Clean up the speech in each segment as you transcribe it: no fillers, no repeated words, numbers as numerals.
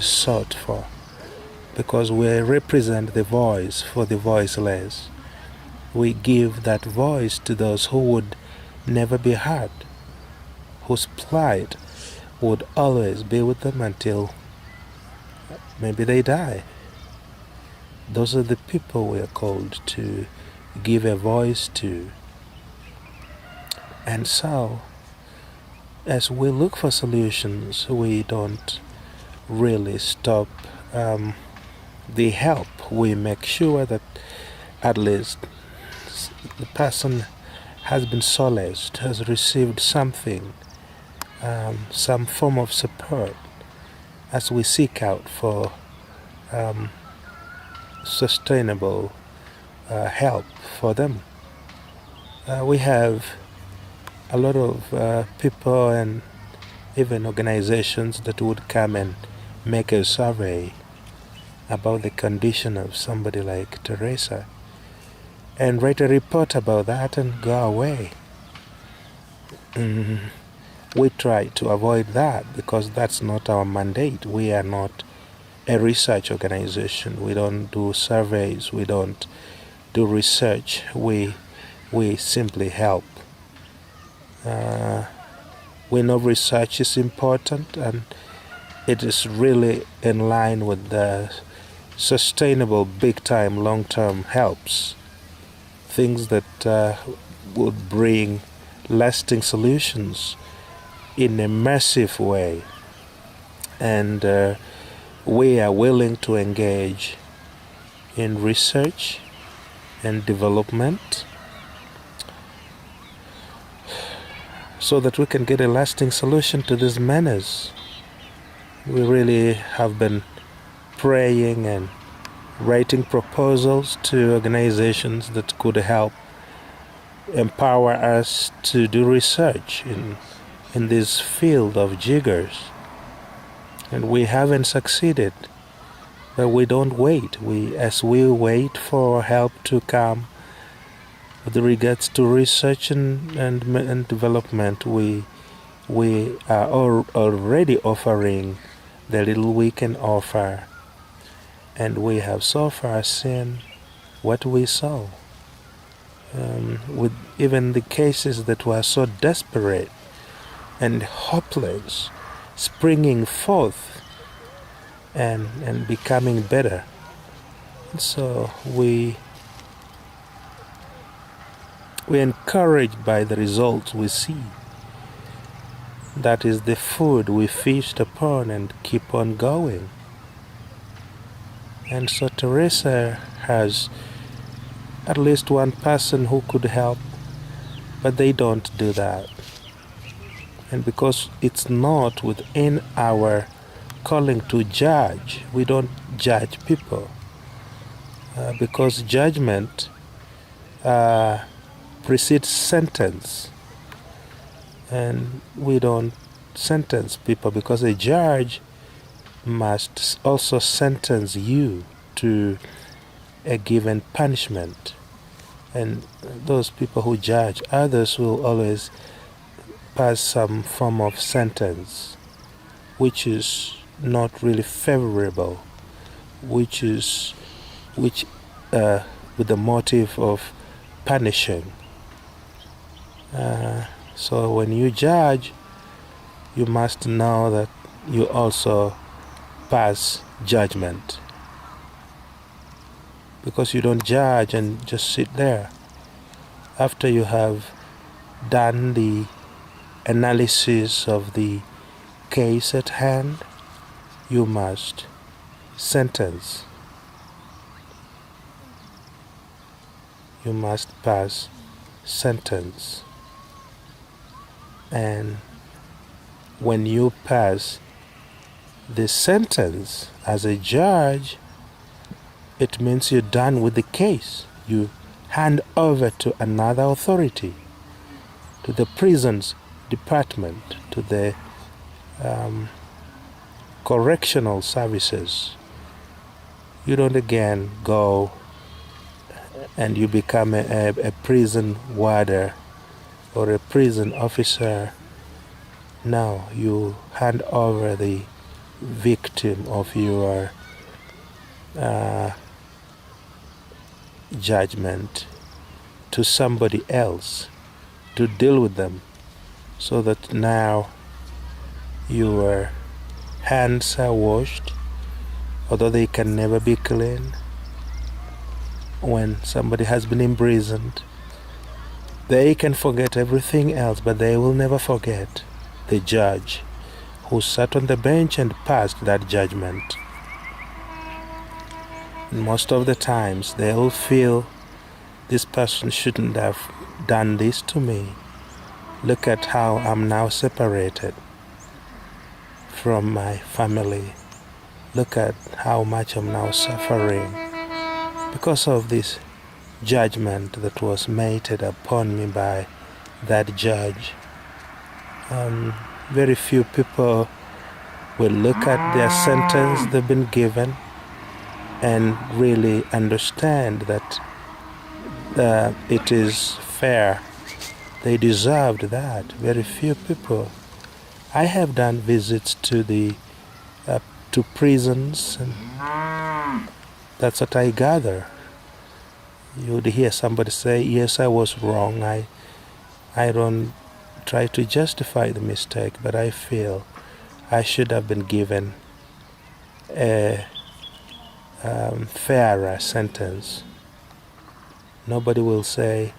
sought for, because we represent the voice for the voiceless. We give that voice to those who would never be heard, whose plight would always be with them until maybe they die. Those are the people we are called to give a voice to. And so, as we look for solutions, we don't really stop the help. We make sure that at least the person has been solaced, has received something, some form of support, as we seek out for sustainable help for them. We have a lot of people and even organizations that would come and make a survey about the condition of somebody like Teresa and write a report about that and go away. We try to avoid that because that's not our mandate. We are not a research organization. We don't do surveys. We don't do research. We simply help. We know research is important, and it is really in line with the sustainable, big-time, long-term helps. Things that would bring lasting solutions in a massive way. And we are willing to engage in research and development so that we can get a lasting solution to these menace. We really have been praying and writing proposals to organizations that could help empower us to do research in this field of jiggers. And we haven't succeeded, but we don't wait. As we wait for help to come with regards to research and development, we are already offering the little we can offer, and we have so far seen what we saw. With even the cases that were so desperate and hopeless, springing forth and becoming better. And so we're encouraged by the results we see. That is the food we feast upon and keep on going. And so Teresa has at least one person who could help, but they don't do that. And because it's not within our calling to judge, we don't judge people. Because judgment precedes sentence. And we don't sentence people because a judge must also sentence you to a given punishment. And those people who judge others will always pass some form of sentence which is not really favorable, with the motive of punishing. So when you judge, you must know that you also pass judgment, because you don't judge and just sit there. After you have done the analysis of the case at hand, you must sentence. You must pass sentence. And when you pass the sentence as a judge, it means you're done with the case. You hand over to another authority, to the prisons department, to the correctional services. You don't again go and you become a prison warder or a prison officer. No, you hand over the victim of your judgment to somebody else to deal with them, so that now your hands are washed, although they can never be clean. When somebody has been imprisoned, they can forget everything else, but they will never forget the judge who sat on the bench and passed that judgment. And most of the times they will feel, this person shouldn't have done this to me. Look at how I'm now separated from my family. Look at how much I'm now suffering because of this judgment that was meted upon me by that judge. Very few people will look at their sentence they've been given and really understand that it is fair. They deserved that. Very few people. I have done visits to to prisons, and that's what I gather. You would hear somebody say, yes, I was wrong. I don't try to justify the mistake, but I feel I should have been given a fairer sentence. Nobody will say,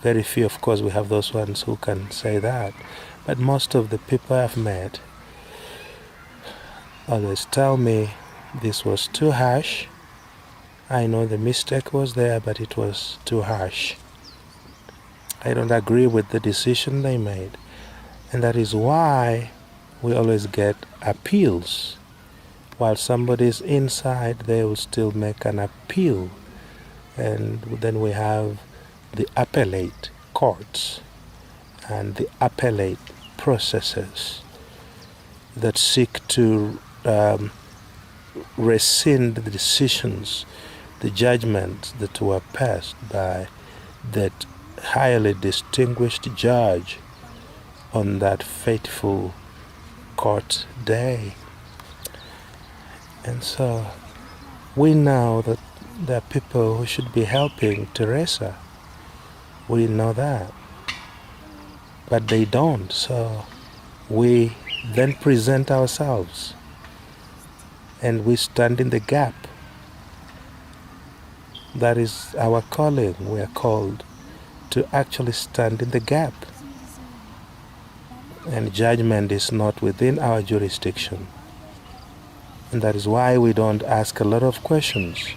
very few, of course, we have those ones who can say that, but most of the people I've met always tell me this was too harsh. I know the mistake was there, but it was too harsh. I don't agree with the decision they made, and that is why we always get appeals. While somebody's inside, they will still make an appeal, and then we have the appellate courts and the appellate processes that seek to rescind the decisions, the judgments that were passed by that highly distinguished judge on that fateful court day. And so we know that there are people who should be helping Teresa. We know that. But they don't. So we then present ourselves and we stand in the gap. That is our calling. We are called to actually stand in the gap. And judgment is not within our jurisdiction. And that is why we don't ask a lot of questions.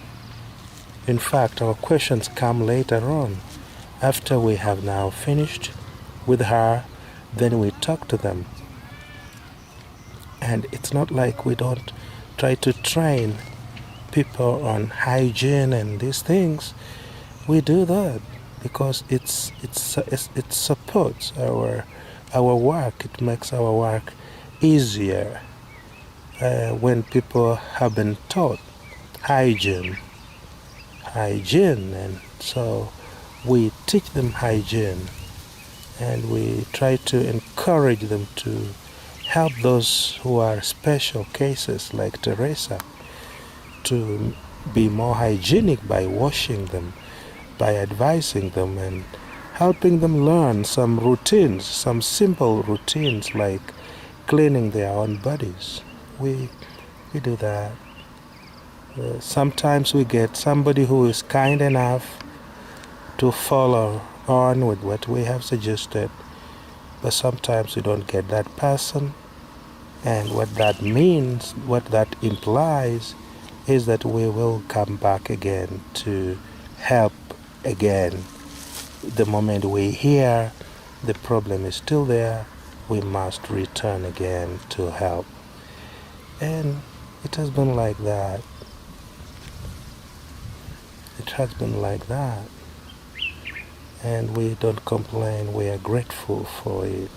In fact, our questions come later on. After we have now finished with her, then we talk to them. And it's not like we don't try to train people on hygiene and these things. We do that because it supports our work. It makes our work easier when people have been taught hygiene, and so we teach them hygiene, and we try to encourage them to help those who are special cases like Teresa to be more hygienic by washing them, by advising them and helping them learn some routines, some simple routines like cleaning their own bodies. We do that. Sometimes we get somebody who is kind enough to follow on with what we have suggested, but sometimes we don't get that person, and what that means, what that implies, is that we will come back again to help again. The moment we hear the problem is still there, we must return again to help. And it has been like that. It has been like that. And we don't complain, we are grateful for it.